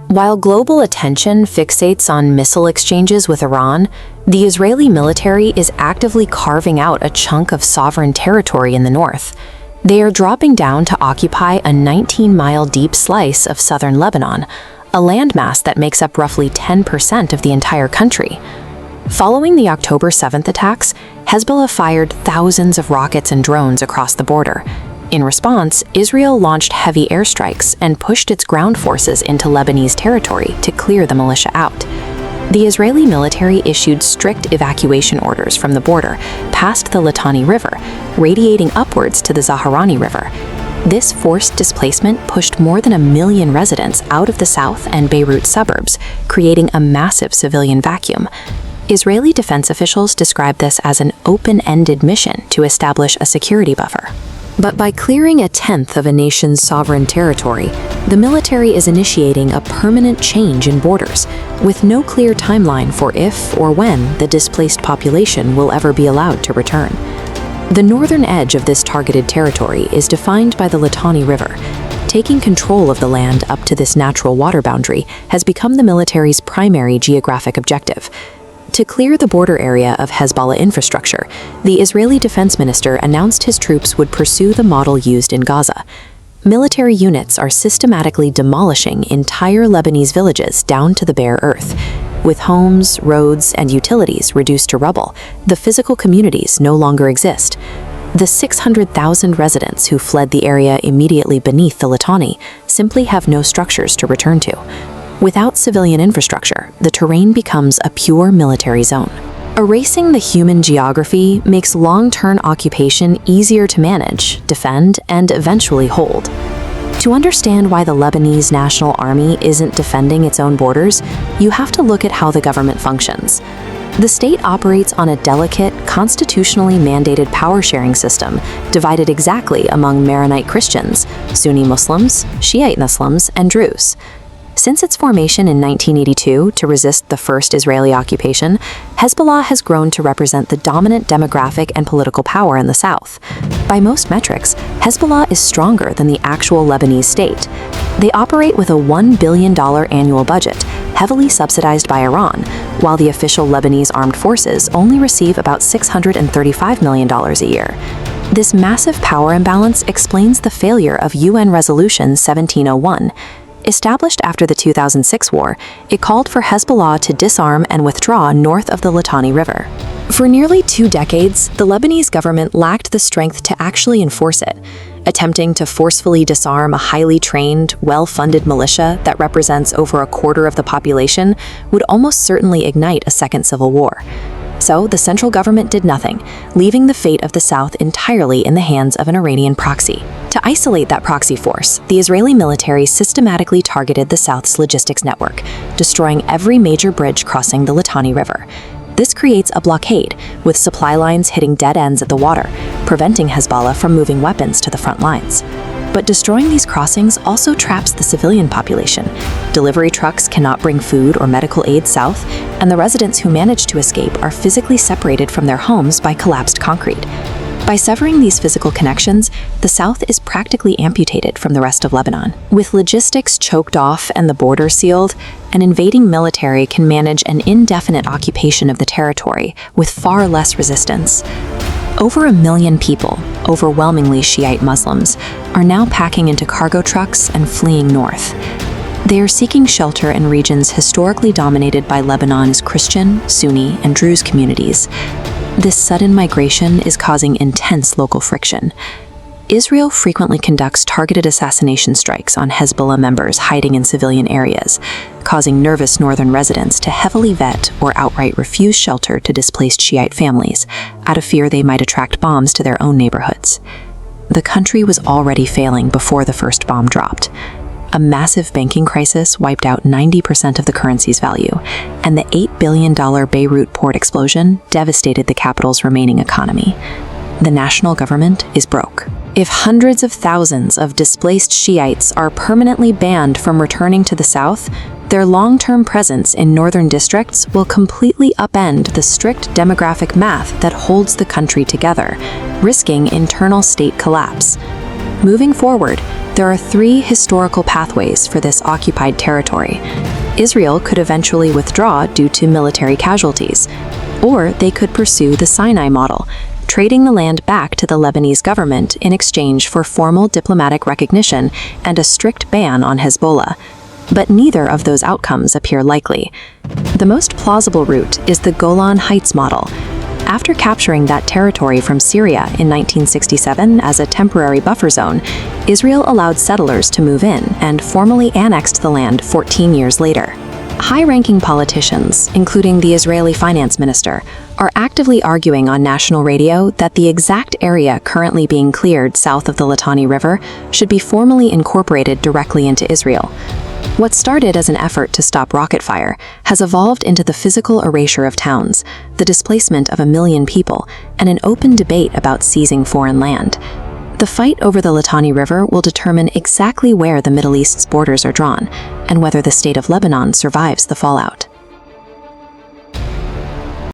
While global attention fixates on missile exchanges with Iran, the Israeli military is actively carving out a chunk of sovereign territory in the north. They are dropping down to occupy a 19-mile deep slice of southern Lebanon, a landmass that makes up roughly 10% of the entire country. Following the October 7th attacks, Hezbollah fired thousands of rockets and drones across the border. In response, Israel launched heavy airstrikes and pushed its ground forces into Lebanese territory to clear the militia out. The Israeli military issued strict evacuation orders from the border past the Litani River, radiating upwards to the Zaharani River. This forced displacement pushed more than 1 million residents out of the south and Beirut suburbs, creating a massive civilian vacuum. Israeli defense officials describe this as an open-ended mission to establish a security buffer. But by clearing 1/10 of a nation's sovereign territory, the military is initiating a permanent change in borders, with no clear timeline for if or when the displaced population will ever be allowed to return. The northern edge of this targeted territory is defined by the Litani River. Taking control of the land up to this natural water boundary has become the military's primary geographic objective. To clear the border area of Hezbollah infrastructure, the Israeli defense minister announced his troops would pursue the model used in Gaza. Military units are systematically demolishing entire Lebanese villages down to the bare earth. With homes, roads, and utilities reduced to rubble, the physical communities no longer exist. The 600,000 residents who fled the area immediately beneath the Litani simply have no structures to return to. Without civilian infrastructure, the terrain becomes a pure military zone. Erasing the human geography makes long-term occupation easier to manage, defend, and eventually hold. To understand why the Lebanese National Army isn't defending its own borders, you have to look at how the government functions. The state operates on a delicate, constitutionally mandated power-sharing system divided exactly among Maronite Christians, Sunni Muslims, Shiite Muslims, and Druze. Since its formation in 1982 to resist the first Israeli occupation, Hezbollah has grown to represent the dominant demographic and political power in the south. By most metrics, Hezbollah is stronger than the actual Lebanese state. They operate with a $1 billion annual budget, heavily subsidized by Iran, while the official Lebanese armed forces only receive about $635 million a year. This massive power imbalance explains the failure of UN Resolution 1701. Established after the 2006 war, it called for Hezbollah to disarm and withdraw north of the Litani River. For nearly 2 decades, the Lebanese government lacked the strength to actually enforce it. Attempting to forcefully disarm a highly trained, well-funded militia that represents over 1/4 of the population would almost certainly ignite a second civil war. So the central government did nothing, leaving the fate of the South entirely in the hands of an Iranian proxy. To isolate that proxy force, the Israeli military systematically targeted the South's logistics network, destroying every major bridge crossing the Litani River. This creates a blockade, with supply lines hitting dead ends at the water, preventing Hezbollah from moving weapons to the front lines. But destroying these crossings also traps the civilian population. Delivery trucks cannot bring food or medical aid south, and the residents who manage to escape are physically separated from their homes by collapsed concrete. By severing these physical connections, the south is practically amputated from the rest of Lebanon. With logistics choked off and the border sealed, an invading military can manage an indefinite occupation of the territory with far less resistance. Over 1 million people, overwhelmingly Shiite Muslims, are now packing into cargo trucks and fleeing north. They are seeking shelter in regions historically dominated by Lebanon's Christian, Sunni, and Druze communities. This sudden migration is causing intense local friction. Israel frequently conducts targeted assassination strikes on Hezbollah members hiding in civilian areas, causing nervous northern residents to heavily vet or outright refuse shelter to displaced Shiite families, out of fear they might attract bombs to their own neighborhoods. The country was already failing before the first bomb dropped. A massive banking crisis wiped out 90% of the currency's value, and the $8 billion Beirut port explosion devastated the capital's remaining economy. The national government is broke. If hundreds of thousands of displaced Shiites are permanently banned from returning to the south, their long-term presence in northern districts will completely upend the strict demographic math that holds the country together, risking internal state collapse. Moving forward, there are three historical pathways for this occupied territory. Israel could eventually withdraw due to military casualties, or they could pursue the Sinai model, trading the land back to the Lebanese government in exchange for formal diplomatic recognition and a strict ban on Hezbollah. But neither of those outcomes appear likely. The most plausible route is the Golan Heights model. After capturing that territory from Syria in 1967 as a temporary buffer zone, Israel allowed settlers to move in and formally annexed the land 14 years later. High-ranking politicians, including the Israeli finance minister, are actively arguing on national radio that the exact area currently being cleared south of the Litani River should be formally incorporated directly into Israel. What started as an effort to stop rocket fire has evolved into the physical erasure of towns, the displacement of 1 million people, and an open debate about seizing foreign land. The fight over the Litani River will determine exactly where the Middle East's borders are drawn, and whether the state of Lebanon survives the fallout.